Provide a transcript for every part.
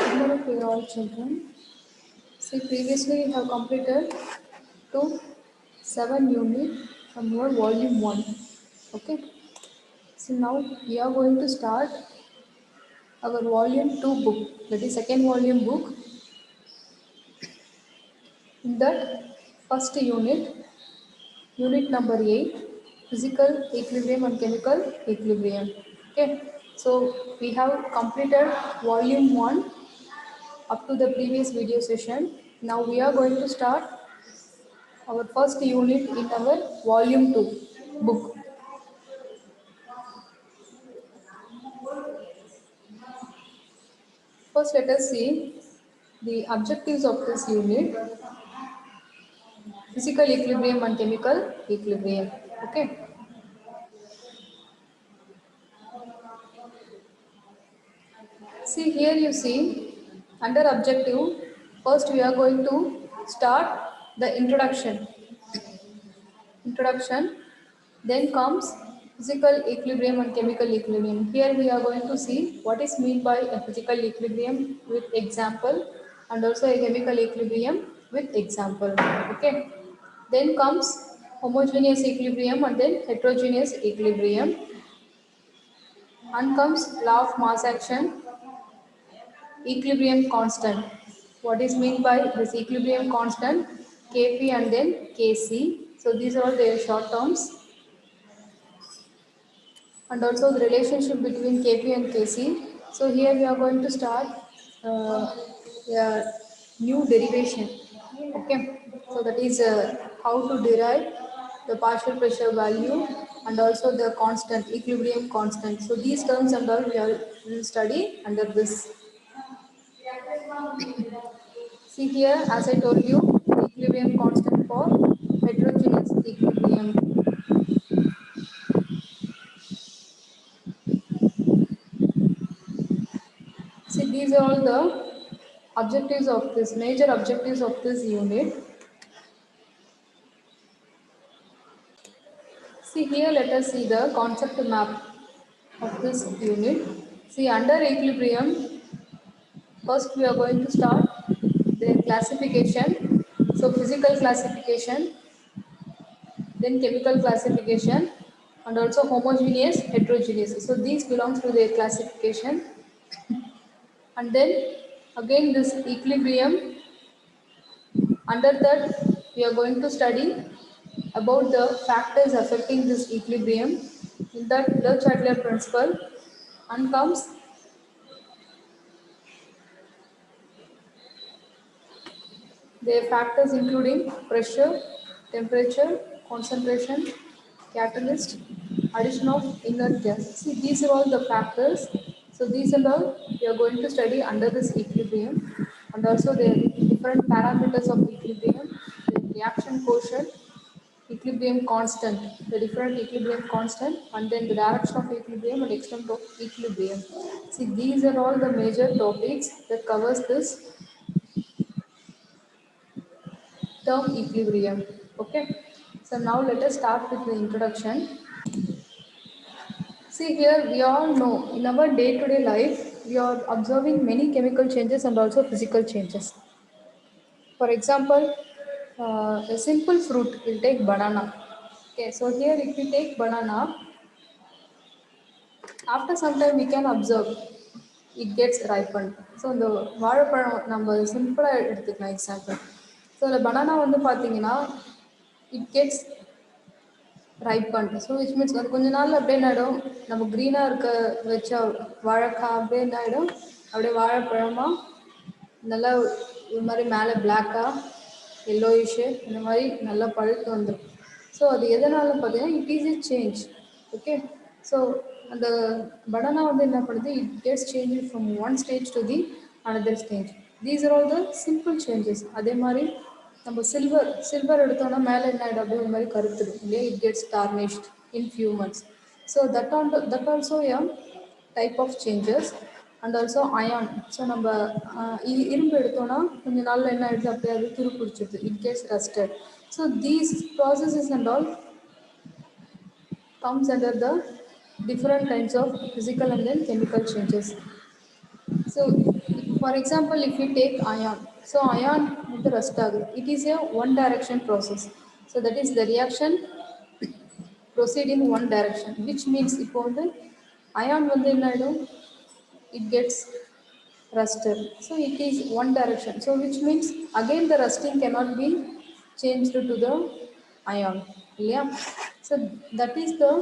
Good morning to you all children. See, previously we have completed to 7 unit from your volume 1. Okay. So now we are going to start our volume 2 book, that is second volume book. In that first unit, unit number 8, physical equilibrium and chemical equilibrium. Okay. So we have completed volume 1 up to the previous video session. Now we are going to start our first unit in our volume 2 book. First let us see the objectives of this unit: physical equilibrium and chemical equilibrium. Okay. See, here you see under objective, first we are going to start the introduction. Then comes physical equilibrium and chemical equilibrium. Here we are going to see what is meant by a physical equilibrium with example, and also a chemical equilibrium with example. Okay. Then comes homogeneous equilibrium and then heterogeneous equilibrium. And comes law of mass action, equilibrium constant. What is meant by this equilibrium constant? Kp and then Kc. So these are all their short terms. And also the relationship between Kp and Kc. So here we are going to start a new derivation. Okay, so that is how to derive the partial pressure value and also the constant, equilibrium constant. So these terms and all we will study under this. See here, as I told you, equilibrium constant for heterogeneous equilibrium. See, these are all the objectives of this, major objectives of this unit. See here, let us see the concept map of this unit. See, under equilibrium, first we are going to start the classification. So physical classification, then chemical classification, and also homogeneous, heterogeneous. So these belongs to their classification. And then again this equilibrium, under that we are going to study about the factors affecting this equilibrium. In that the Chadler principle, and comes the factors including pressure, temperature, concentration, catalyst, addition of inert gas. See, these are all the factors. So these and all we are going to study under this equilibrium, and also the different parameters of equilibrium, the reaction quotient, equilibrium constant, the different equilibrium constant, and then the direction of equilibrium and extent of equilibrium. See, these are all the major topics that covers this term equilibrium. Okay. So now let us start with the introduction. See here, we all know in our day-to-day life, we are observing many chemical changes and also physical changes. For example, a simple fruit, we'll take banana. Okay, so here if we take banana, after some time we can observe it gets ripened. So இந்த வாழைப்பழம் நம்ம சிம்பிளாக எடுத்துக்கலாம் example. So இந்த banana வந்து பார்த்தீங்கன்னா it gets ripened. So which means அது கொஞ்ச நாள் அப்படியே என்ன ஆகிடும், நம்ம க்ரீனாக இருக்க வச்ச வாழைக்காய் அப்படியே என்ன ஆகிடும், அப்படியே வாழைப்பழமாக நல்லா இது மாதிரி மேலே பிளாக்காக எல்லோயிஷு இந்த மாதிரி நல்லா பழுத்து வந்துடும். ஸோ அது எதனால பார்த்தீங்கன்னா it is a change. Okay, so அந்த பனானா வந்து என்ன பண்ணுது, it gets change from one stage to the another stage. These are all the simple changes. அதே மாதிரி நம்ம சில்வர் எடுத்தோம்னா மேலே என்ன ஆகிடும், அப்படியே ஒரு மாதிரி கருத்துடும் இல்லையா, it gets tarnished in few months. So that also a type of changes. And also iron. So நம்ம இரும்பு எடுத்தோம்னா கொஞ்சம் நாளில் என்ன ஆகிடுது, அப்படியே அது துரு பிடிச்சிடுது, it gets rusted. So these processes and all comes under the different kinds of physical and then chemical changes. So For example, if we take ion, so ion with the rust agud. It is a one direction process. So that is the reaction proceed in one direction, which means இப்போ வந்து ion வந்து என்ன ஆயிடும், it gets rusted. So it is one direction. So which means again the rusting cannot be changed to the ion. Yeah. So that is the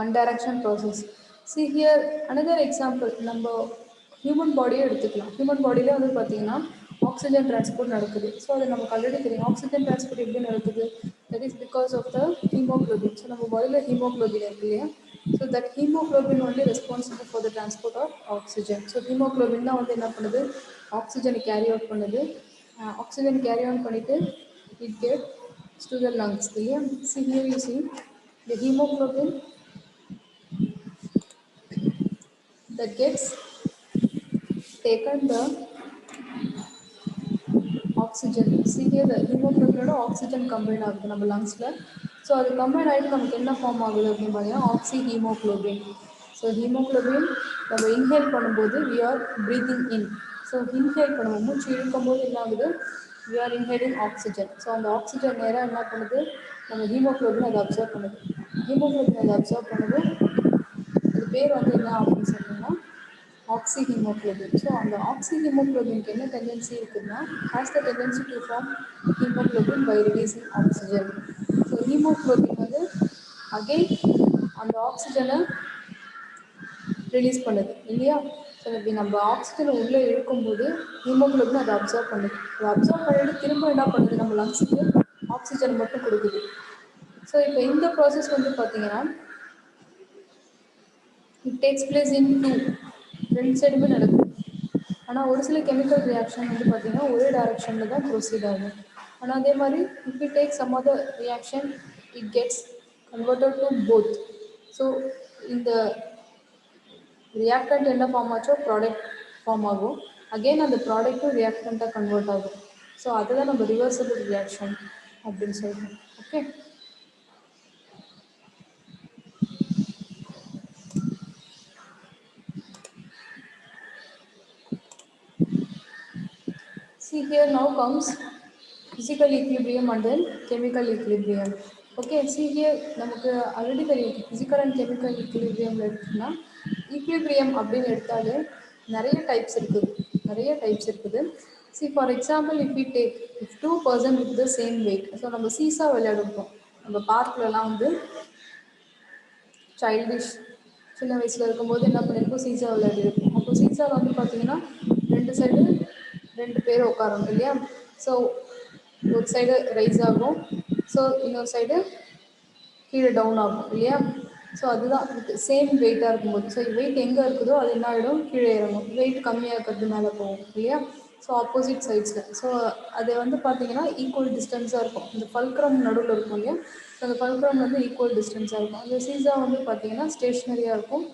one direction process. See here another example, நம்ம human பாடியை எடுத்துக்கலாம். Human பாடியில் வந்து பார்த்தீங்கன்னா oxygen transport நடக்குது. So அது நமக்கு already தெரியும். ஆக்சிஜன் டிரான்ஸ்போர்ட் எப்படி நடக்குது, that is because of the hemoglobin. So நம்ம பாடியில் ஹீமோக்ளோபின் இருக்கு இல்லையா, ஸோ தட் ஹீமோக்ளோபின் வந்து responsible for the transport of oxygen. So hemoglobin தான் வந்து என்ன பண்ணுது, ஆக்சிஜனை கேரி அவுட் பண்ணுது. ஆக்சிஜன் கேரி ஆன் பண்ணிவிட்டு it gets to the lungs இல்லையா. See here you see the hemoglobin that gets taken the oxygen. See here the hemoglobin oxygen combine ஆகுது நம்ம லங்ஸில். ஸோ அது கம்பைன் ஆகிட்டு நமக்கு என்ன ஃபார்ம் ஆகுது அப்படின்னு பார்த்தீங்கன்னா ஆக்சி ஹீமோக்ளோபின். ஸோ ஹீமோக்ளோபின் நம்ம இன்ஹேல் பண்ணும்போது we are breathing in. So inhale பண்ணுவோம், மூச்சு இழுக்கும் போது என்ன ஆகுது, we are inhaling oxygen. So அந்த ஆக்சிஜன் நேராக என்ன பண்ணுது, நம்ம ஹீமோக்ளோபின் அதை அப்சர்வ் பண்ணுது. ஹீமோக்ளோபின் அதை அப்சர்வ் பண்ணுது. அது பேர் வந்து என்ன அப்படின்னு சொன்னீங்கன்னா ஆக்சி ஹீமோக்ளோபின். ஸோ அந்த ஆக்சி ஹீமோக்ளோபின்க்கு என்ன டெண்டன்சி இருக்குதுன்னா, has the tendency to form haemoglobin by releasing oxygen. So haemoglobin வந்து அகெயின் அந்த ஆக்சிஜனை ரிலீஸ் பண்ணுது இல்லையா. ஸோ இப்படி நம்ம ஆக்சிஜனை உள்ளே இழுக்கும்போது ஹீமோக்ளோபின் அதை அப்சர்வ் பண்ணுது. அதை அப்சர்வ் பண்ணிட்டு திரும்ப என்ன பண்ணுது, நம்ம லங்ஸுக்கு ஆக்சிஜன் மட்டும் கொடுக்குது. ஸோ இப்போ இந்த ப்ராசஸ் வந்து பார்த்தீங்கன்னா it takes place in two, ரெண்டு சைடுமே நடக்குது. ஆனால் ஒரு சில கெமிக்கல் ரியாக்ஷன் வந்து பார்த்திங்கன்னா ஒரே டைரக்ஷனில் தான் ப்ரொசீட் ஆகும். ஆனால் அதே மாதிரி if it take some other reaction it gets converted to both. So இந்த ரியாக்டன்ட் என்ன ஃபார்ம் ஆச்சோ ப்ராடக்ட் ஃபார்ம் ஆகும். அகெயின் அந்த ப்ராடக்ட்டும் ரியாக்டண்ட்டாக கன்வெர்ட் ஆகும். ஸோ அதுதான் நம்ம ரிவர்சபிள் ரியாக்ஷன் அப்படின்னு சொல்கிறோம். Okay. See here now comes physical equilibrium and then chemical equilibrium. Okay, see here நமக்கு ஆல்ரெடி தெரியும் physical and chemical equilibrium எடுத்துன்னா equilibrium அப்படின்னு எடுத்தாலே நிறைய டைப்ஸ் இருக்குது, நிறைய டைப்ஸ் இருக்குது. See for example if we take if two person with the same weight, so நம்ம seesaw விளையாடுவோம் நம்ம பார்க்லலாம் வந்து சைல்டிஷ் சின்ன வயசில் இருக்கும்போது என்ன பண்ணியிருக்கோம், சீசா விளையாடிருப்போம். அப்போ சீசாவில் வந்து பார்த்தீங்கன்னா ரெண்டு சைடு ரெண்டு பேர் உட்காரணும் இல்லையா. ஸோ ஒரு சைடு ரைஸ் ஆகும், ஸோ இன்னொரு சைடு கீழே டவுன் ஆகும் இல்லையா. ஸோ அதுதான் சேம் வெயிட்டாக இருக்கும்போது, ஸோ வெயிட் எங்கே இருக்குதோ அது என்ன ஆகிடும், கீழே இறங்கும். வெயிட் கம்மியாக இருக்கிறது மேலே போகும் இல்லையா. So opposite சைட்ஸில். ஸோ அது வந்து பார்த்தீங்கன்னா ஈக்குவல் டிஸ்டன்ஸாக இருக்கும். இந்த ஃபல்க்ரம் நடுவில் இருக்கும் இல்லையா. ஸோ அந்த ஃபல்க்ரம் வந்து ஈக்குவல் டிஸ்டன்ஸாக இருக்கும். அந்த சீசா வந்து பார்த்தீங்கன்னா ஸ்டேஷ்னரியாக இருக்கும்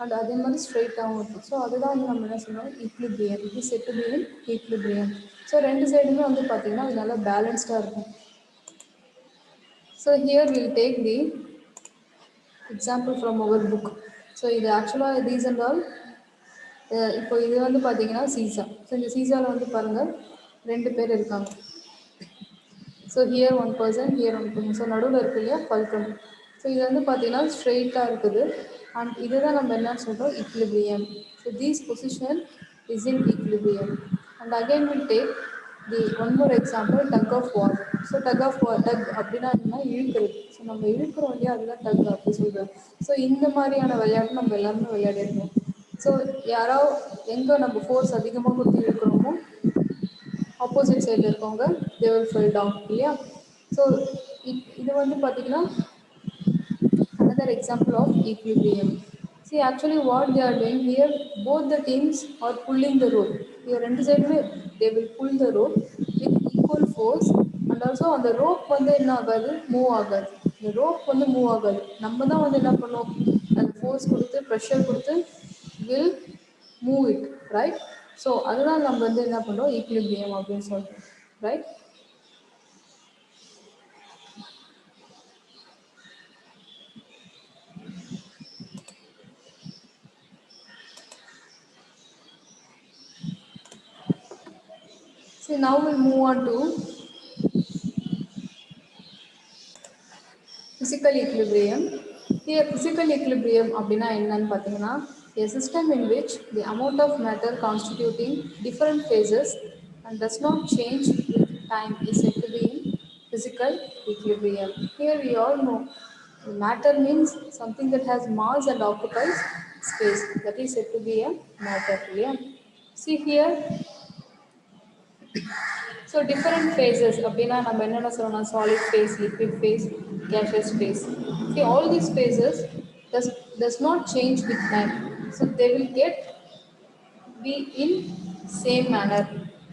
அண்ட் அதே மாதிரி ஸ்ட்ரெயிட்டாகவும் இருக்கும். ஸோ அதுதான் வந்து நம்ம என்ன சொல்கிறோம், ஈக்லிபிரியம். இது set to be in equilibrium. So ரெண்டு சைடுமே வந்து பார்த்தீங்கன்னா அது நல்லா பேலன்ஸ்டாக இருக்கும். So here will take the example from our book. So இது ஆக்சுவலாக தீஸ் அண்ட் ஆல் இப்போ இது வந்து பார்த்தீங்கன்னா சீசா. ஸோ இந்த சீசாவில் வந்து பாருங்கள் ரெண்டு பேர் இருக்காங்க. So here one person, here one person. So நடுவில் இருக்கு இல்லையா ஃபல்க்ரம். ஸோ இது வந்து பார்த்தீங்கன்னா ஸ்ட்ரெயிட்டாக இருக்குது அண்ட் இதுதான் நம்ம என்ன சொல்கிறோம், equilibrium. So these position is in equilibrium. And again will take the one more example, tug of war. So tug of war, tug அப்படின்னா என்ன, இழுக்கிறது. ஸோ நம்ம இழுக்கிறோம் இல்லையா, அதுதான் டக் அப்படி சொல்கிறோம். ஸோ இந்த மாதிரியான விளையாட்டு நம்ம எல்லாருமே விளையாடிருக்கோம். ஸோ யாரோ எங்கே நம்ம ஃபோர்ஸ் அதிகமாக கொடுத்து இழுக்கிறோமோ ஆப்போசிட் சைடில் இருக்கவங்க they will fall down இல்லையா. ஸோ இது வந்து பார்த்தீங்கன்னா another example of equilibrium. See actually what they are doing here, both the teams are pulling the rope. Here ரெண்டு சைடுமே they will pull the rope with equal force and also அந்த rope வந்து என்ன ஆகாது, move ஆகாது. இந்த rope வந்து move ஆகாது. நம்ம தான் வந்து என்ன பண்ணுவோம், அந்த ஃபோர்ஸ் கொடுத்து ப்ரெஷர் கொடுத்து will move it, right? So அதுதான் நம்ம வந்து என்ன பண்ணுறோம், ஈக்லிபிரியம் அப்படின்னு சொல்கிறோம், right. So now we'll move on to physical equilibrium. Here physical equilibrium அப்படினா என்னன்னு பார்த்தீங்கன்னா a system in which the amount of matter constituting different phases and does not change with time is said to be in physical equilibrium. Here we all know matter means something that has mass and occupies space. That is said to be a matter. Yeah. See here, so different phases அப்படின்னா நம்ம என்னென்ன சொல்லணும் solid phase, liquid phase, gaseous phase. See all these phases does does not change with time. So they will get be in same manner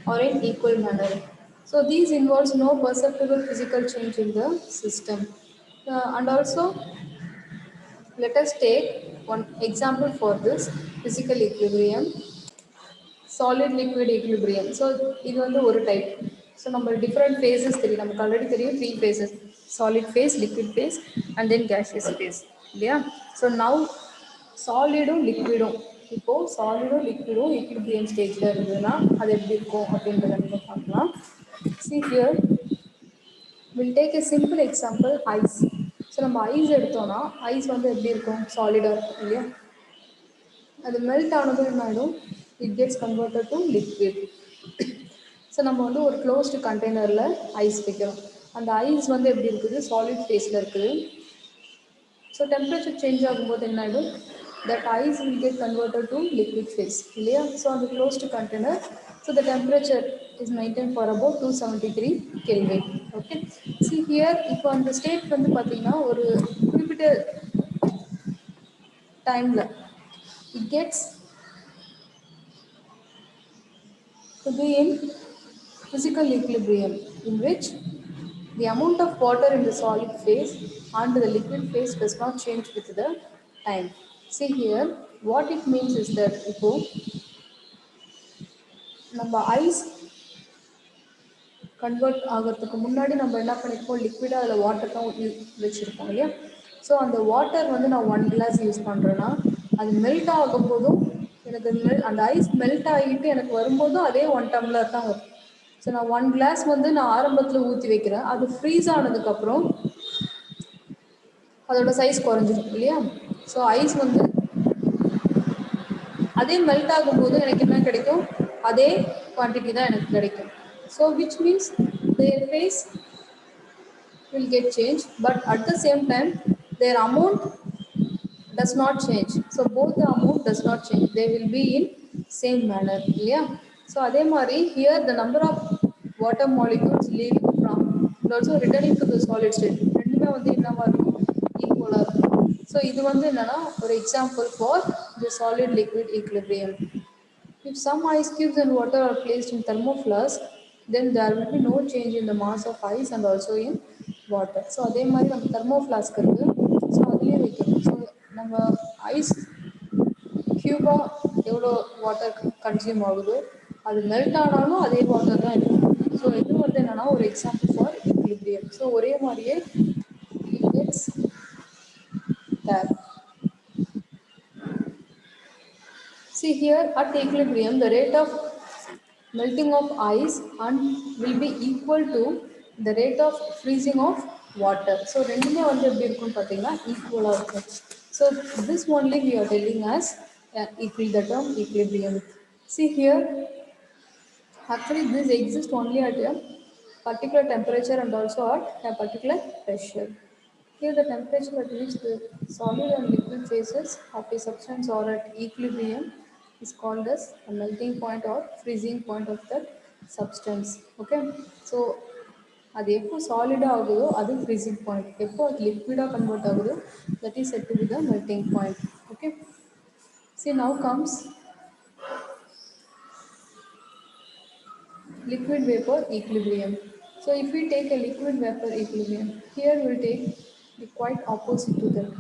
or in equal manner. So these involves no perceptible physical change in the system. And also let us take one example for this physical equilibrium. Solid liquid equilibrium. So இது வந்து ஒரு type. So நம்ம different phases தெரியும், நமக்கு already தெரியும் three phases, solid phase, liquid phase and then gaseous phase இல்லையா. So now சாலிடும் லிக்விடும், இப்போது சாலிடும் லிக்விடும் ஈக்விலிபிரியம் ஸ்டேஜில் இருந்ததுன்னா அது எப்படி இருக்கும் அப்படின்றத நம்ம பார்க்கலாம். See here, we'll take a simple example, ice. So நம்ம ஐஸ் எடுத்தோம்னா ஐஸ் வந்து எப்படி இருக்கும், சாலிடாக இருக்கும் இல்லையா. அது மெல்ட் ஆனதும் என்ன ஆகிடும், it gets converted to liquid. So நம்ம வந்து ஒரு க்ளோஸ்டு கண்டெய்னரில் ஐஸ் வைக்கிறோம். அந்த ஐஸ் வந்து எப்படி இருக்குது, சாலிட் ஃபேஸில் இருக்குது. ஸோ டெம்பரேச்சர் சேஞ்ச் ஆகும்போது என்ன ஆகிடும், that eyes will get converted to liquid face இல்லையா. ஸோ அந்த closed container, so the temperature is maintain for about 273 kelvin. Okay. See here இப்போ அந்த ஸ்டேட் வந்து பார்த்திங்கன்னா ஒரு குறிப்பிட்ட டைமில் it gets to be in physical equilibrium in which the amount of water in the solid phase and the liquid phase does not change with the time. See here, what it means is that இப்போ நம்ம ice convert ஆகிறதுக்கு முன்னாடி நம்ம என்ன பண்ணியிருப்போம், லிக்விடாக அதில் water தான் வச்சுருப்போம் இல்லையா. ஸோ அந்த வாட்டர் வந்து நான் 1 கிளாஸ் யூஸ் பண்ணுறேன்னா அது மெல்ட் ஆகும்போதும் எனக்கு அந்த ஐஸ் மெல்ட் ஆகிட்டு எனக்கு வரும்போதும் அதே 1 டம்ளர் தான் வரும். ஸோ நான் 1 கிளாஸ் வந்து நான் ஆரம்பத்தில் ஊற்றி வைக்கிறேன், அது ஃப்ரீஸ் ஆனதுக்கப்புறம் அதோட சைஸ் குறைஞ்சிடும் இல்லையா. ஸோ ஐஸ் வந்து அதே மெல்ட் ஆகும்போது எனக்கு என்ன கிடைக்கும், அதே குவான்டிட்டி தான் எனக்கு கிடைக்கும். So which means their phase will get changed, but at the same time their amount does not change. So both the amount does not change, they will be in same manner இல்லையா. So அதே மாதிரி here the number of water molecules leaving from and also returning to the solid state ரெண்டுமே வந்து என்னவா இருக்கும், ஈக்குவலாக இருக்கும். So இது வந்து என்னன்னா ஒரு example for the solid liquid equilibrium. If some ice cubes and water are placed in thermoflask, then there will be no change in the mass of ice and also in water. So அதே மாதிரி நம்ம தெர்மோஃப்ளாஸ்க் இருக்குது, so அதுலேயே வைக்கணும். So நம்ம ice க்யூபாக எவ்வளோ water consume ஆகுதோ அது மெல்ட் ஆனாலும் அதே வாட்டர் தான் இருக்கும். ஸோ இது வந்து என்னென்னா ஒரு எக்ஸாம்பிள் ஃபார் ஈக்விலிபிரியம். ஸோ ஒரே மாதிரியே it gets there. See here, at equilibrium, the rate of melting of ice and will be equal to the rate of freezing of water. So ரெண்டுமே வந்து எப்படி இருக்கும்னு பார்த்தீங்கன்னா ஈக்குவலாக இருக்கும். So this only we are telling as the term equilibrium. See here, actually this exists only at a particular temperature and also at a particular pressure. Here the temperature at which the solid and liquid phases of a substance are at equilibrium is called as a melting point or freezing point of that substance. Okay. So அது எப்போ சாலிடாக ஆகுதோ அது freezing point, எப்போ அது லிக்விடாக convert ஆகுதோ that is said to be the melting point. Okay. See now comes liquid vapor equilibrium. So if we take a liquid vapor equilibrium, here we will take the quite opposite to that.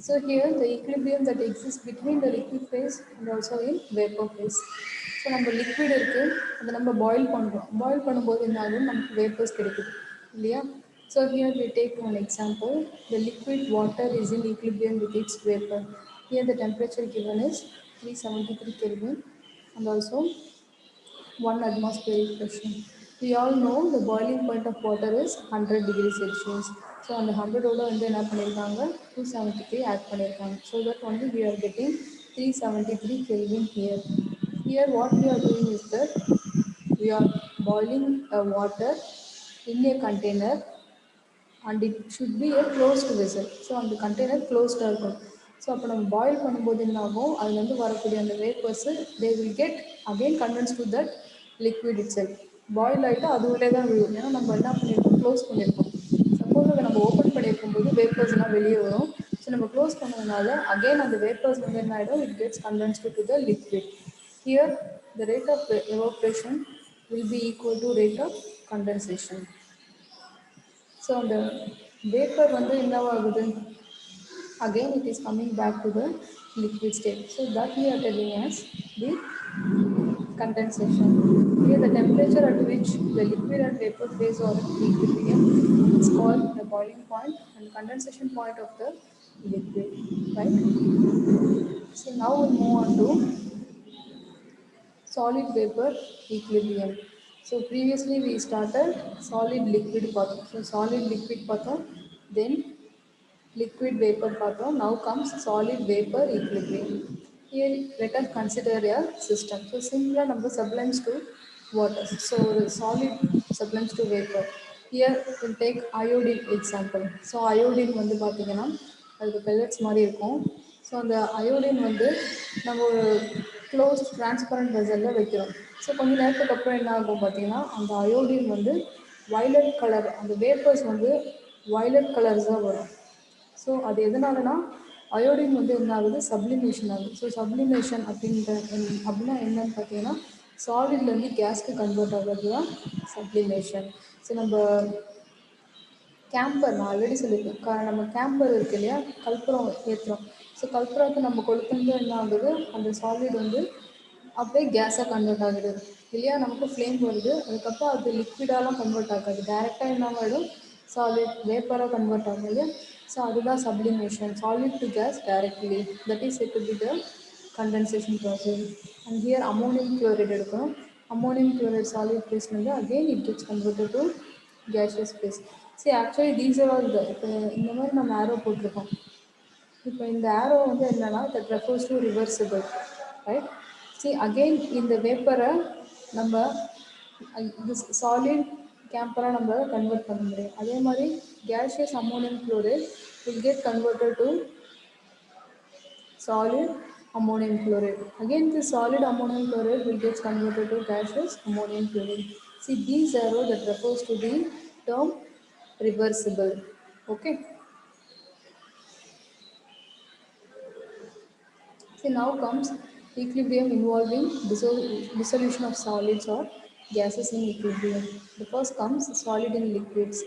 So here the equilibrium that exists between the liquid phase and also in vapor phase. So நம்ம liquid இருக்குது, அதை நம்ம boil பண்ணுறோம், boil பண்ணும்போது என்ன ஆகும், நமக்கு vapours கிடைக்குது இல்லையா. So here we take one example, the liquid water is in equilibrium with its vapor. Here the temperature given is 373 Kelvin and also 1 atmospheric pressure. We all know the boiling point of water is 100 degrees Celsius. So அந்த 100ஓட வந்து என்ன பண்ணியிருக்காங்க 273 add பண்ணியிருக்காங்க. So that only we are getting 373 Kelvin here. Here what we are doing is that we are boiling a water in a container and it should be a closed vessel. So அந்த container க்ளோஸ்டாக இருக்கும். So அப்போ நம்ம boil பண்ணும்போது என்ன ஆகும், அதுலேருந்து வரக்கூடிய அந்த vapours they will get again condense to that liquid itself. Boil ஆகிட்டு அது உள்ளே தான் விழும். ஏன்னா நம்ம என்ன பண்ணியிருக்கோம், க்ளோஸ் பண்ணியிருக்கோம். சப்போஸ் அதை நம்ம ஓப்பன் பண்ணியிருக்கும் போது வேப்பர்ஸ்லாம் வெளியே வரும். ஸோ நம்ம க்ளோஸ் பண்ணதுனால அகெயின் அந்த வேப்பர்ஸ் வந்து என்ன ஆகிடும், it gets condensed to the liquid. Here the rate of evaporation will be equal to rate of condensation. So அந்த வேப்பர் வந்து என்னவாகுது, again it is coming back to the liquid state. So that we are telling as the condensation. Here the temperature at which the liquid and vapor phase are in equilibrium is called the boiling point and condensation point of the liquid. Right? So now we move on to solid vapor equilibrium. So previously we started solid liquid path. So solid liquid path, then liquid vapor path. Now comes solid vapor equilibrium. Here let us consider a system. So similar number sublimes to water. So solid sublimes to vapor. Here we'll take iodine example. So iodine வந்து பார்த்தீங்கன்னா அதுக்கு pellets மாதிரி இருக்கும். So அந்த iodine வந்து நம்ம ஒரு close transparent வெசலில் வைக்கிறோம். ஸோ கொஞ்ச நேரத்துக்கு அப்புறம் என்ன ஆகும் பார்த்தீங்கன்னா அந்த அயோடின் வந்து வயலட் கலர், அந்த வேப்பர்ஸ் வந்து வயலட் கலர்ஸாக வரும். ஸோ அது எதனாலனா அயோடின் வந்து என்ன ஆகுது, சப்ளிமேஷன் ஆகுது. ஸோ சப்ளிமேஷன் அப்படின்னா என்னன்னு பார்த்தீங்கன்னா சாலிட்லேருந்து கேஸ்க்கு கன்வெர்ட் ஆகிறது தான் சப்ளிமேஷன். ஸோ நம்ம கேம்பர் நான் ஆல்ரெடி சொல்லியிருக்கேன், நம்ம கேம்பர் இருக்கு இல்லையா, கற்பூரம் ஏற்றுறோம். ஸோ கற்பூரத்தை நம்ம கொளுத்தும்போது என்ன ஆகுது, அந்த சாலிட் வந்து அப்படியே கேஸாக கன்வெர்ட் ஆகுது இல்லையா, நமக்கு ஃப்ளேம் வருது. அதுக்கப்புறம் அது லிக்விடாலாம் கன்வெர்ட் ஆகாது, டைரெக்டாக என்ன ஆகிடும், சாலிட் வேப்பராக கன்வெர்ட் ஆகும் இல்லையா. ஸோ அதுதான் sublimation, solid to gas directly. That is it be the condensation process. And here ammonium chloride எடுக்கணும். அமோனியம் குளோரைட் சாலிட் ஃபேஸ்லேருந்து again it gets converted to gaseous phase. See actually these are all the இப்போ இந்த மாதிரி நம்ம ஆரோ போட்டிருக்கோம். இப்போ இந்த ஆரோ வந்து என்னன்னா that refers to reversible, right? See again இந்த வேப்பரை நம்ம இது சாலிட் கேம்பராக நம்ம கன்வெர்ட் பண்ண முடியும். அதே மாதிரி gaseous ammonium chloride will get converted to solid ammonium chloride. Again this solid ammonium chloride will get converted to gaseous ammonium chloride. See these arrow that refers to the term reversible. Okay. See now comes equilibrium involving dissolution of solids or gases in equilibrium. The first comes solid in liquids.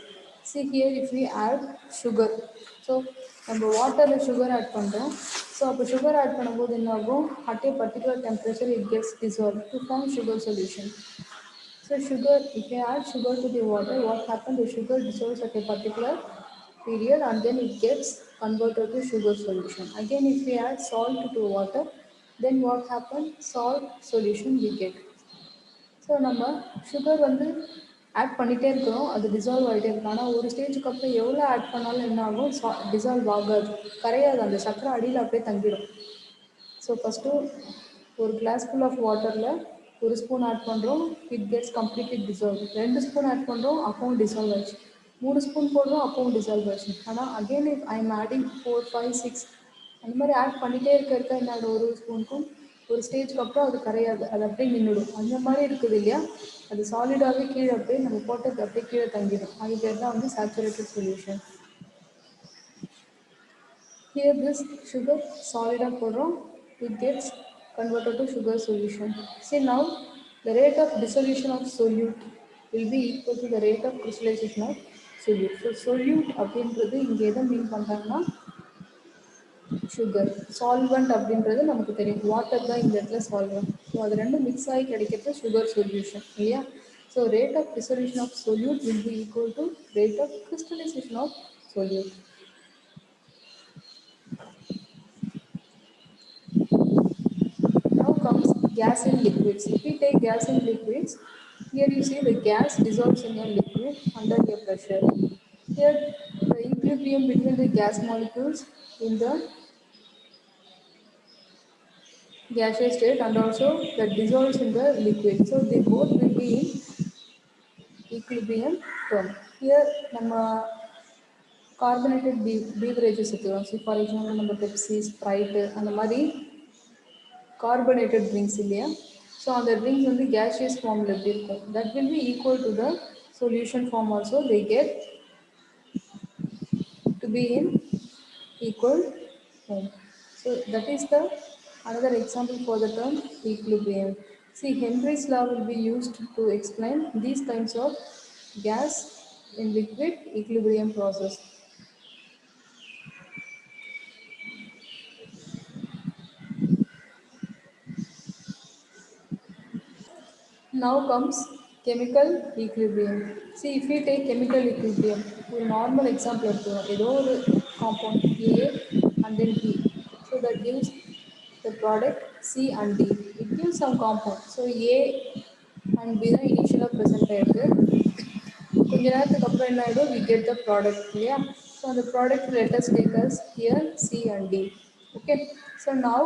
See here if we add sugar. So நம்ம வாட்டரில் sugar add பண்ணுறோம். So அப்போ sugar add பண்ணும்போது என்ன ஆகும், at a particular temperature it gets dissolved to form sugar solution. So sugar, if you add sugar to the water, what happens? The sugar dissolves at a particular period and then it gets converted to sugar solution. Again, if we add salt to water, then what happens? Salt solution we get. So நம்ம sugar வந்து add பண்ணிகிட்டே இருக்கிறோம், அது dissolve ஆகிட்டே இருக்கும். ஆனால் ஒரு ஸ்டேஜுக்கு அப்புறம் எவ்வளோ ஆட் பண்ணாலும் என்ன ஆகும், டிசால்வ் ஆகாது, கரையாது, அந்த சக்கரை அடியில் அப்படியே தங்கிடும். ஸோ ஃபஸ்ட்டு ஒரு கிளாஸ் ஃபுல் ஆஃப் வாட்டரில் ஒரு ஸ்பூன் ஆட் பண்ணுறோம், it gets completely dissolve. 2 spoon add பண்ணுறோம், அப்பவும் டிசால்வ் ஆச்சு. 3 ஸ்பூன் போடுறோம், அப்பவும் டிசால்வ் ஆச்சு. ஆனால் again if I am adding 4, 5, 6 அந்த மாதிரி ஆட் பண்ணிகிட்டே இருக்க என்ன ஆகிடும், ஒரு ஸ்பூனுக்கும் ஒரு ஸ்டேஜ்க்கு அப்புறம் அது கரையாது, அது அப்படியே நின்றுடும். அந்த மாதிரி இருக்குது இல்லையா, அது சாலிடாகவே கீழே அப்படியே நம்ம போட்டது அப்படியே கீழே தங்கிடும். அது பேர் தான் வந்து saturated solution. Here this sugar solid போடுறோம், it gets converted to sugar solution. See now the rate of dissolution of solute will be equal to the rate of crystallization of solute. So solute அப்படின்றது இங்கே எதை மீன் பண்ணுறாங்கன்னா sugar, solvent அப்படின்றது நமக்கு தெரியும், water தான் இந்த இடத்துல சால்வெண்ட். ஸோ அது ரெண்டும் மிக்ஸ் ஆகி கிடைக்கிறது சுகர் சொல்யூஷன் இல்லையா. So rate of dissolution of solute will be equal to rate of crystallization of solute. Now comes gas in liquids. If we take gas in liquids, Here you see the gas dissolves in a liquid under a pressure. Here the equilibrium between the gas molecules in the gaseous state and also that dissolves in the liquid. So they both will be in equilibrium term. Here நம்ம carbonated beverages எடுத்துக்கலாம். So for example நம்ம Pepsi Sprite அந்த மாதிரி carbonated drinks இல்லையா, so அந்த drinks வந்து gaseous ஃபார்மில் எப்படி இருக்கும், that will be equal to the solution form also they get to be in equal form. So that is the another example for the term equilibrium. See, Henry's law will be used to explain these kinds of gas in liquid equilibrium process. Now comes chemical equilibrium. See, if we take chemical equilibrium, ஒரு normal example எடுத்துக்கோம். ஏதோ ஒரு compound A and then B. So that gives the product C and D. It gives some compound. So A and B தான் initial present ஆயிருக்கு. கொஞ்ச நேரத்துக்கு அப்புறம் என்ன ஆகிடும், we get the product இல்லையா. So அந்த product let us take us here C and D. Okay. So now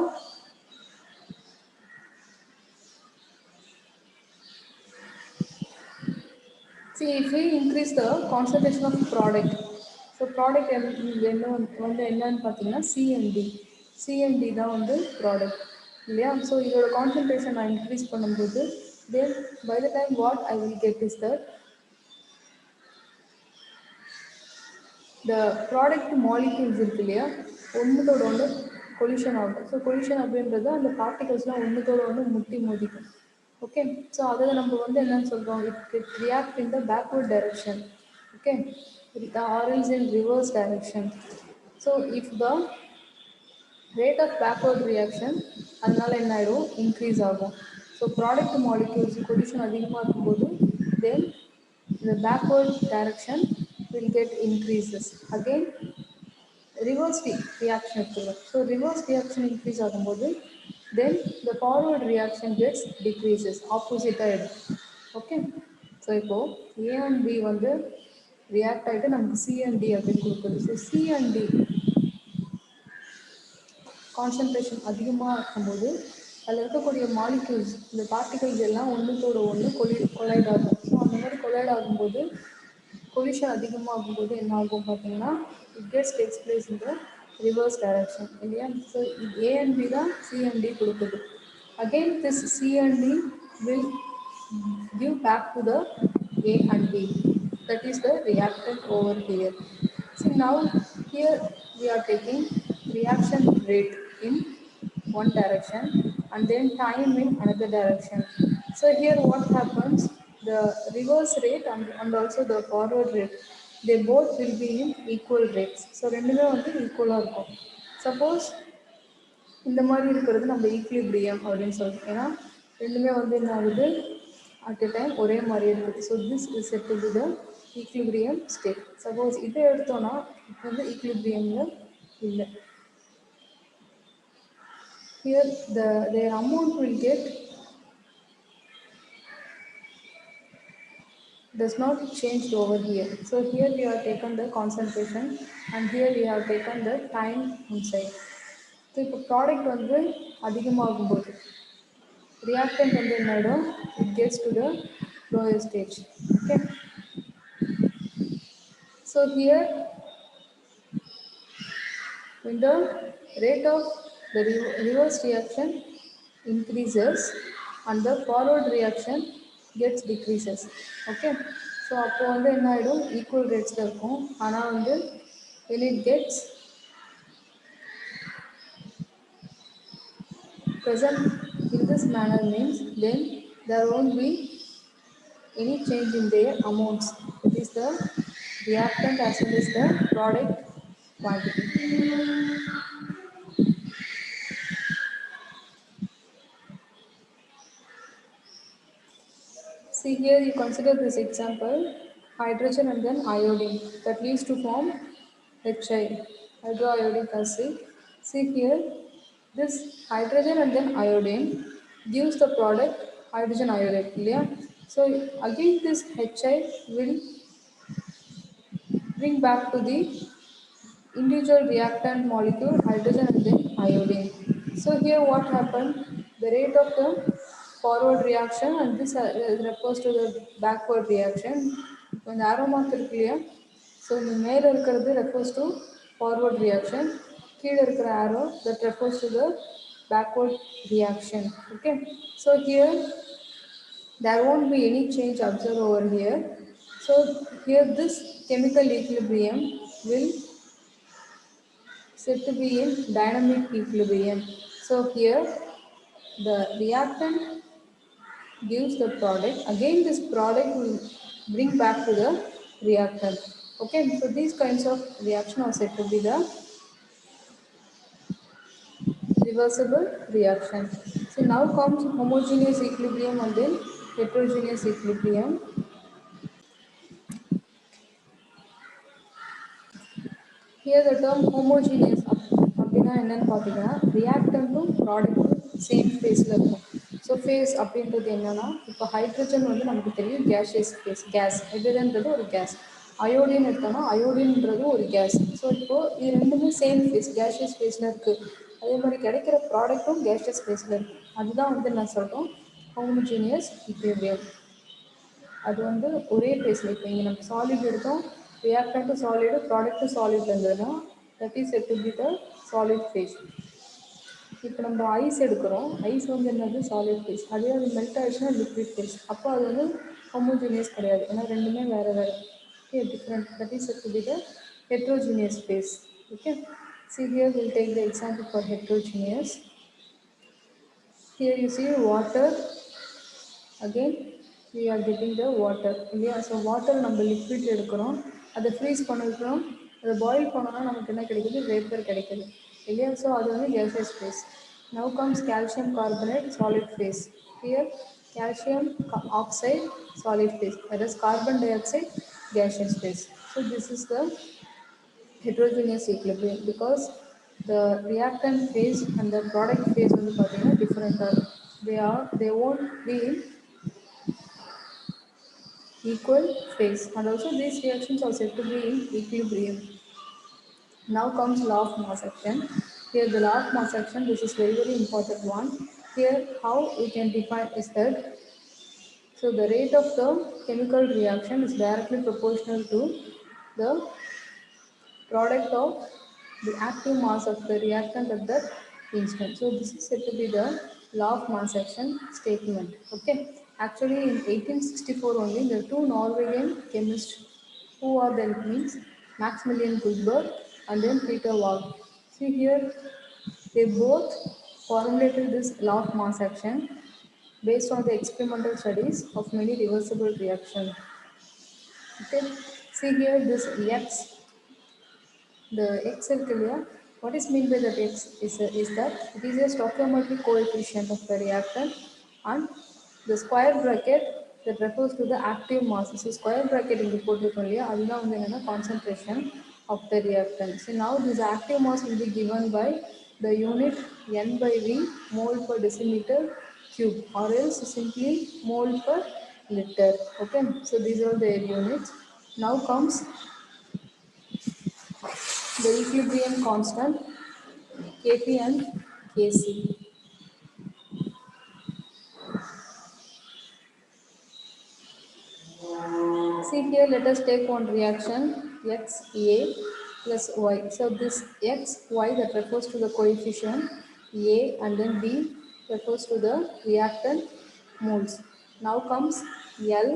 see, if we increase the concentration of product, so product வந்து என்னன்னு பார்த்தீங்கன்னா CND. CND தான் வந்து ப்ராடக்ட் இல்லையா. ஸோ இதோட concentration நான் இன்க்ரீஸ் பண்ணும்போது then by the time what I will get is that the product molecules இருக்கு இல்லையா, ஒன்றுத்தோட ஒன்று கொலிஷன் ஆகும். ஸோ கொலிஷன் அப்படின்றது அந்த பார்ட்டிகல்ஸ்லாம் ஒன்றுத்தோட ஒன்று முட்டி மோதிக்கும். ஓகே. ஸோ அதில் நம்ம வந்து என்னன்னு சொல்கிறோம், it react in the backward direction. Okay. or else in reverse direction. So if the rate of backward reaction அதனால என்ன ஆகிடும், இன்க்ரீஸ் ஆகும். ஸோ ப்ராடக்ட் மாலிக்யூல்ஸ் கொலிஷன் அதிகமாக இருக்கும்போது தென் the backward direction will get increases. Again reverse reaction எடுத்துக்கலாம். So reverse reaction increase ஆகும்போது then the forward reaction gets decreases, ஆப்போசிட்டாக எடுக்கும். ஓகே. ஸோ இப்போது ஏ அண்ட் பி வந்து ரியாக்ட் ஆகிட்டு நமக்கு சி அண்ட் டி அப்படின்னு கொடுக்குது. So C and D concentration அதிகமாக இருக்கும்போது அதில் இருக்கக்கூடிய மாலிக்யூல்ஸ் இந்த பார்ட்டிகல்ஸ் எல்லாம் ஒன்றுத்தோட ஒன்று கொலைட் ஆகும். ஸோ அந்த மாதிரி கொலைட் ஆகும்போது கொலிஷன் அதிகமாகும்போது என்ன ஆகும் பார்த்தீங்கன்னா it gets takes place in the reverse direction இல்லையா. ஸோ ஏ அண்ட் பி தான் சி அண்ட் டி கொடுக்குது. Again this C and D will give back to the A and B. That is the reactant over here. So now here we are taking reaction rate in one direction and then time in another direction. So here what happens, the reverse rate and also the forward rate, they both will be in equal rates. So ரெண்டுமே வந்து ஈக்குவலாக இருக்கும். Suppose இந்த மாதிரி இருக்கிறது நம்ம equilibrium அப்படின்னு சொல்லிட்டு, ஏன்னா ரெண்டுமே வந்து என்ன ஆகுது அட் எ டைம் ஒரே மாதிரி இருக்குது. So this is set to be the equilibrium state. Suppose இதை எடுத்தோன்னா இப்போ வந்து ஈக்லிபிரியமில் இல்லை. Here their amount will get does not change over here. So here we have taken the concentration and here we have taken the time inside. So இப்போ product வந்து அதிகமாகும்போது reactant வந்து என்ன ஆகிடும், it gets to the lower stage. Okay. So here when the rate of the reverse reaction increases and the forward reaction gets decreases. Okay. So அப்போ வந்து என்ன ஆகிடும், equal ரேட்ஸில் இருக்கும். ஆனால் வந்து when it gets present in this manner means then there won't be any change in their amounts. It is the reactant as well as the product quantity. See here you consider this example, hydrogen and then iodine that leads to form HI, hydroiodic acid. See here this hydrogen and then iodine gives the product hydrogen iodide. Yeah? So again this HI will bring back to the individual reactant molecule hydrogen and then iodine. So here what happened? The rate of the forward reaction and this refers to the backward reaction. When the arrow mark இருக்கு இல்லையா, so இந்த மேலே இருக்கிறது refers to forward reaction, கீழே இருக்கிற arrow that refers to the backward reaction. Okay, so here there won't be any change observed over here. So here this chemical equilibrium will said to be in dynamic equilibrium. So here the reactant gives the product. Again this product will bring back to the reactant. Okay, so these kinds of reaction are said to be the reversible reaction. So now comes homogeneous equilibrium and then heterogeneous equilibrium. Here the term homogeneous அப்படின்னா என்னன்னு பார்த்தீங்கன்னா ரியாக்டண்ட்டும் ப்ராடக்ட்டும் same ஃபேஸில் இருக்கும். So face அப்படின்றது என்னன்னா, இப்போ hydrogen வந்து நமக்கு தெரியும் கேஷியஸ் ஃபேஸ், கேஸ். ஹைட்ரஜன்றது ஒரு கேஸ். அயோடின் எடுத்தோம்னா அயோடின்றது ஒரு கேஸ். ஸோ இப்போது இது ரெண்டுமே சேம் ஃபேஸ், கேஷியஸ் ஃபேஸில் இருக்குது. அதே மாதிரி கிடைக்கிற ப்ராடக்ட்டும் கேஷியஸ் ஃபேஸில் இருக்குது. அதுதான் வந்து நான் சொல்கிறோம் ஹோமோஜீனியஸ் ஈக்குலிபிரியம். அது வந்து ஒரே ஃபேஸில். இப்போ இங்கே நம்ம சாலிட் எடுத்தோம், reactant to solid, product to solid இருந்ததுன்னா that is set to be the solid phase. இப்போ நம்ம ஐஸ் எடுக்கிறோம், ஐஸ் வந்து என்னது சாலிட் ஃபேஸ். அதே அது மெல்ட் ஆகிடுச்சுன்னா லிக்விட் ஃபேஸ். அப்போ அது வந்து ஹோமோஜீனியஸ் கிடையாது, ஏன்னா ரெண்டுமே வேறு வேறு. Okay, different. That is set to be the heterogeneous phase. Okay, see here we'll take the example for heterogeneous. Here you see water. Again we are getting the water இல்லையா. So water நம்ம liquid எடுக்கிறோம், அதை freeze பண்ணிக்கிறோம், அதை boil பண்ணோன்னா நமக்கு என்ன கிடைக்குது, வேப்பர் கிடைக்குது இல்லையா. ஸோ அது வந்து gaseous phase. Now comes calcium carbonate solid phase. Here calcium oxide solid phase, whereas carbon dioxide gaseous phase. So this is the heterogeneous equilibrium because the reactant phase and the product phase வந்து பார்த்தீங்கன்னா different. They won't be in equal phase, and also these reactions are said to be in equilibrium. Now comes law of mass action. Here the law of mass action, this is very important one. Here how we can define is that, so the rate of the chemical reaction is directly proportional to the product of the active mass of the reactant at that instant. So this is said to be the law of mass action statement. Okay. Actually in 1864 only the two Norwegian chemists who are then means Maximilian Guldberg and then Peter Wahl. See here they both formulated this law of mass action based on the experimental studies of many reversible reactions. Okay. See here this X, the X circle, what is meant by that X is that it is a stoichiometric coefficient of the reactant, and the square bracket that refers to the active mass. So square bracket in the portfolio, concentration of the reactant. So now this active mass will be given by the unit N by V mole per decimeter cube, or else simply mole per liter. Okay, so these are the units. Now comes the equilibrium constant Kp and Kc. See here, let us take one reaction XA plus Y. So this X, Y that refers to the coefficient, A and then B refers to the reactant moles. Now comes L,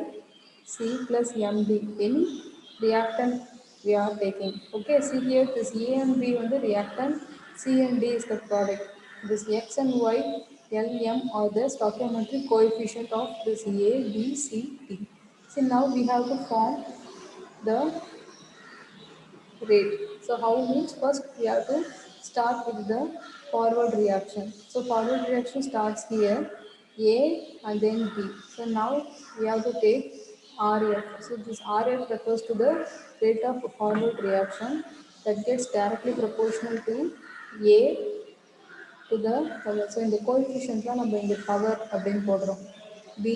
C plus MD, any reactant we are taking. Okay, see here this A and B on the reactant, C and D is the product. This X and Y, L, M are the stoichiometric coefficient of this A, B, C, D. So now we have to form the rate. So how means first we have to start with the forward reaction. So forward reaction starts here, A and then B. So now we have to take RF. So this RF refers to the rate of forward reaction that gets directly proportional to A to the power. So in the coefficient நம்ம இங்க power அப்படின்னு போடுறோம். B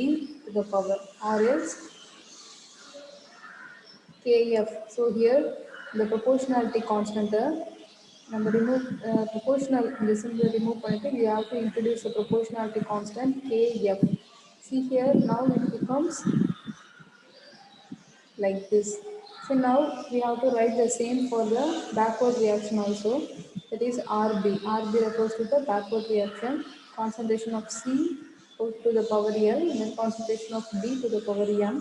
to the power or else Kf. So here the proportionality constant நம்ம remove proportional இந்த symbol remove பண்ணிட்டு we have to introduce a proportionality constant Kf. See here now it becomes like this. So now we have to write the same for the backward reaction also. That is RB. RB refers to the backward reaction. Concentration of C to the power L and then concentration of D to the power M.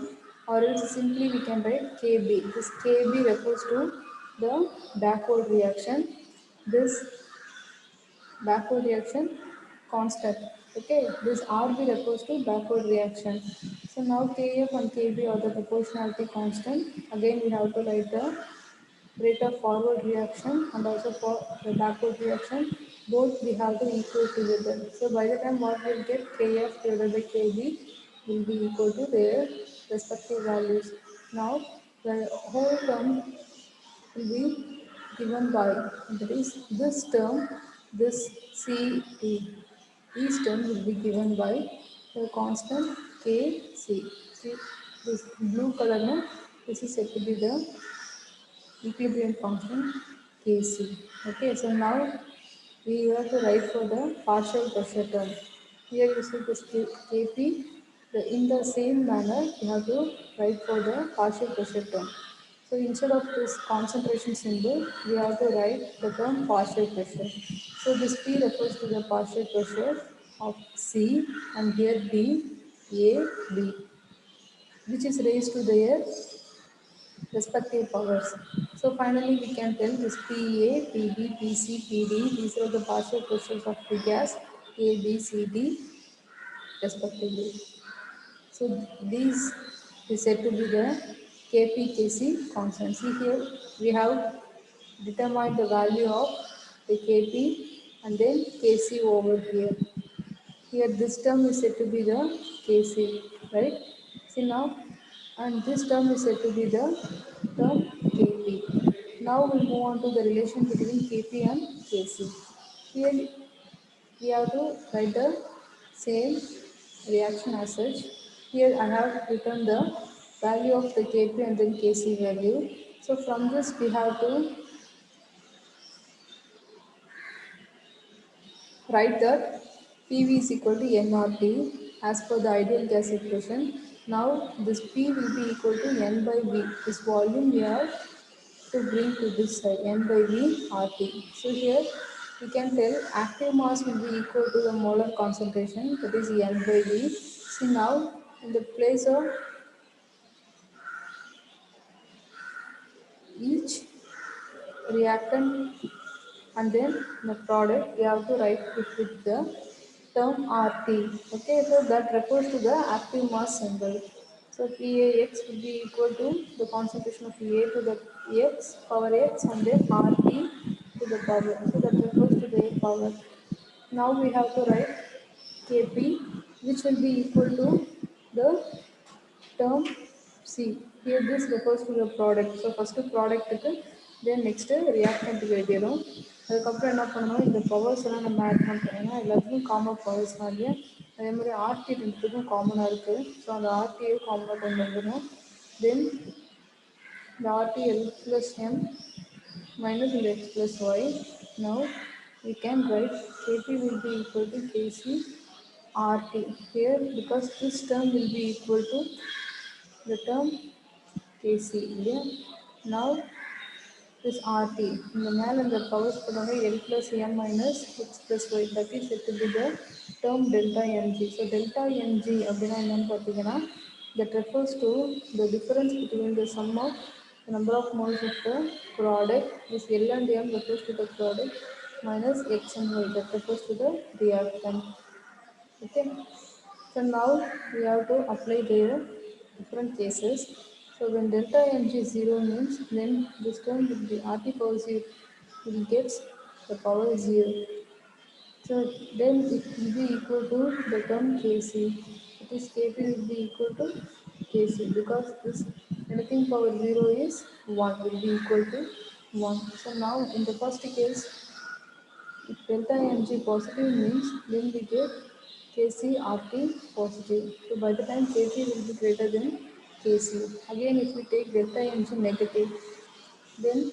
Or else simply we can write KB. This KB refers to the backward reaction. This backward reaction constant. Okay, this RB refers to backward reaction. So now Kf and Kb are the proportionality constant. Again we have to write the rate of forward reaction and also for the backward reaction. Both we have to equal together. So by the time what we'll get Kf divided by Kb will be equal to their respective values. Now the whole term will be given by, that is this term, this CT, each term will be given by the constant Kc. See this blue color now, this is said to be the equilibrium constant Kc. Okay, so now we have to write for the partial pressure term. Here you see this Kp. In the same manner, you have to write for the partial pressure term. So instead of this concentration symbol, we have to write the term partial pressure. So this P refers to the partial pressure of C and here B, A, B, which is raised to their respective powers. So finally we can tell this PA, PB, PC, PD, these are the partial pressures of the gas A, B, C, D respectively. So these is said to be the Kp, Kc constant. See here we have determined the value of the Kp and then Kc over here. Here this term is said to be the Kc, right? See now, and this term is said to be the term Kp. Now we move on to the relation between Kp and Kc. Here we have to write the same reaction as such. Here I have written the value of the Kp and then Kc value. So from this we have to write that PV is equal to nRT as per the ideal gas equation. Now this P will be equal to N by V. This volume we have to bring to this side, N by V RT. So here we can tell active mass will be equal to the molar concentration, that is N by V. See now in the place of each reactant and then the product we have to write it with the term RT. Okay, so that refers to the active mass symbol. So PAX will be equal to the concentration of A to the X power X and then RT to the power. So that refers to the power. Now we have to write Kp, which will be equal to the term C. Here this refers to the product. So first product க்கு then next reactant எழுதிடும். அதுக்கப்புறம் என்ன பண்ணணும், இந்த powers எல்லாம் நம்ம add பண்ணுறோம். ஏன்னா எல்லாத்துக்கும் காமன் பவர்ஸ் தான் இல்லையா, அதே மாதிரி ஆர்டி ரெண்டுத்துக்கும் காமனாக இருக்குது. ஸோ அந்த ஆர்டியை காமனாக கொண்டு வந்துடும். தென் the RT L plus M minus X plus Y. Now we can write Kp will be equal to Kc RT here because this term will be equal to the term Kc. Yeah. Now this RT in the மேல இந்த powers போடுவாங்க L plus M minus X plus Y, that is said to be the term delta Mg. So delta Mg அப்படின்னா என்னன்னு பார்த்தீங்கன்னா, that refers to the difference between the sum of the number of moles of the product. This L and M refers to the product minus X and Y, that refers to the reactant. Okay. So now we have to apply their different cases. So when delta Mg 0 means then this term will be RT power 0 will get the power 0. So then it will be equal to the term Kc. It is Kp will be equal to Kc because this anything power 0 is 1 will be equal to 1. So now in the first case, if delta Mg positive means then we get Kc Rt positive. So by the time Kp will be greater than Kc. Again, if we take delta Mg negative, then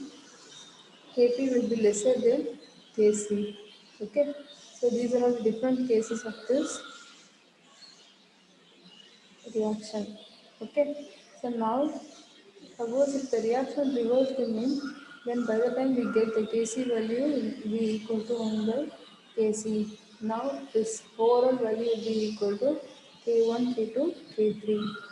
Kp will be lesser than Kc. Okay. So these are all the different cases of this reaction. Okay. So now suppose if the reaction reversed mean, then by the time we get the Kc value will be equal to 1 by Kc. Now this overall value will be equal to K1, K2, K3.